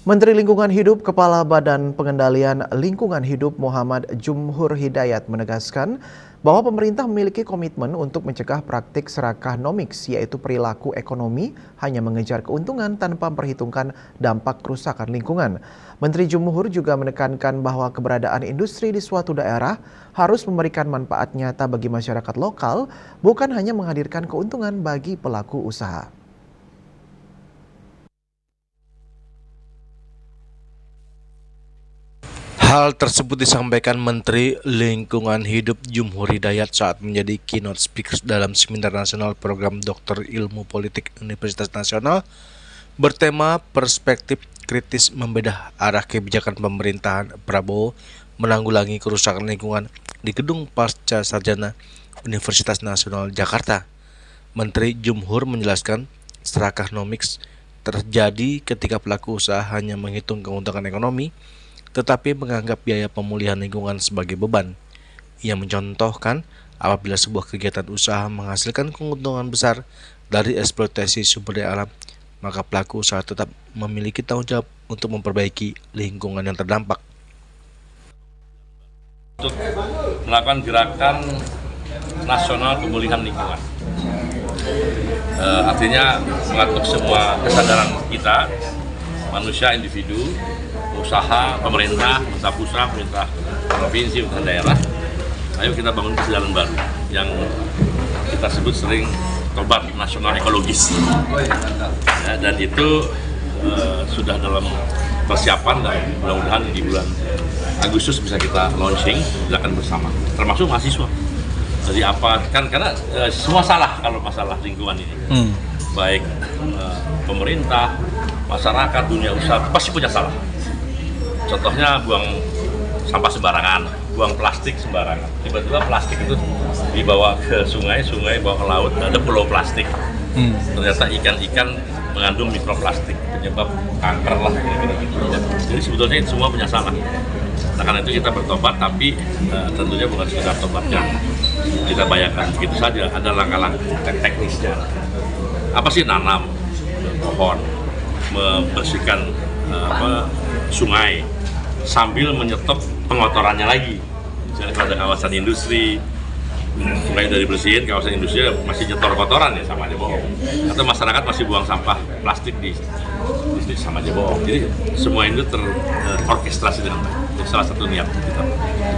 Menteri Lingkungan Hidup Kepala Badan Pengendalian Lingkungan Hidup Muhammad Jumhur Hidayat menegaskan bahwa pemerintah memiliki komitmen untuk mencegah praktik serakah nomiks, yaitu perilaku ekonomi hanya mengejar keuntungan tanpa memperhitungkan dampak kerusakan lingkungan. Menteri Jumhur juga menekankan bahwa keberadaan industri di suatu daerah harus memberikan manfaat nyata bagi masyarakat lokal, bukan hanya menghadirkan keuntungan bagi pelaku usaha. Hal tersebut disampaikan Menteri Lingkungan Hidup Jumhur Hidayat saat menjadi keynote speaker dalam Seminar Nasional Program Doktor Ilmu Politik Universitas Nasional bertema Perspektif Kritis Membedah Arah Kebijakan Pemerintahan Prabowo Menanggulangi Kerusakan Lingkungan di Gedung Pasca Sarjana Universitas Nasional Jakarta. Menteri Jumhur menjelaskan serakah nomiks terjadi ketika pelaku usaha hanya menghitung keuntungan ekonomi tetapi menganggap biaya pemulihan lingkungan sebagai beban. Ia mencontohkan apabila sebuah kegiatan usaha menghasilkan keuntungan besar dari eksploitasi sumber daya alam, maka pelaku usaha tetap memiliki tanggung jawab untuk memperbaiki lingkungan yang terdampak. Untuk melakukan gerakan nasional pemulihan lingkungan, artinya mengatur semua kesadaran kita, manusia, individu, usaha, pemerintah pusat, pemerintah provinsi, pemerintah daerah. Ayo kita bangun kesadaran baru yang kita sebut sering tobat nasional ekologis. Ya, dan itu sudah dalam persiapan dan mudah-mudahan di bulan Agustus bisa kita launching gerakan bersama, termasuk mahasiswa. Jadi apa kan karena semua salah kalau masalah lingkungan ini, baik pemerintah, masyarakat, dunia usaha pasti punya salah. Contohnya buang sampah sembarangan, buang plastik sembarangan. Tiba-tiba plastik itu dibawa ke sungai, sungai bawa ke laut, ada pulau plastik. Ternyata ikan-ikan mengandung mikroplastik, penyebab kanker lah kira-kira gitu. Jadi sebetulnya semua punya salah. Nah, karena itu kita bertobat, tapi tentunya bukan sekedar tobat yang kita bayangkan begitu saja. Ada langkah-langkah teknisnya. Apa sih nanam pohon, membersihkan sungai, sambil menyetop pengotorannya lagi. Misalnya kalau ada kawasan industri, sungai udah dibersihin, kawasan industri masih nyetor kotoran ya sama aja bohong. Atau masyarakat masih buang sampah plastik di sama aja bohong. Jadi semua itu terorkestrasi dengan baik. Itu salah satu niat kita.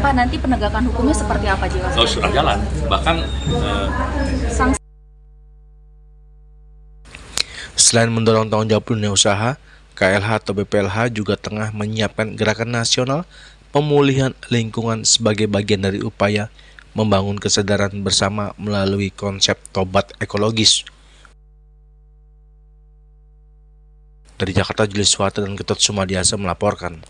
Pak, nanti penegakan hukumnya seperti apa jelas? Oh, sudah jalan. Bahkan Selain mendorong tanggung jawab dunia usaha, KLH atau BPLH juga tengah menyiapkan gerakan nasional pemulihan lingkungan sebagai bagian dari upaya membangun kesadaran bersama melalui konsep tobat ekologis. Dari Jakarta, Julius Suharto dan Ketut Sumadiasa melaporkan.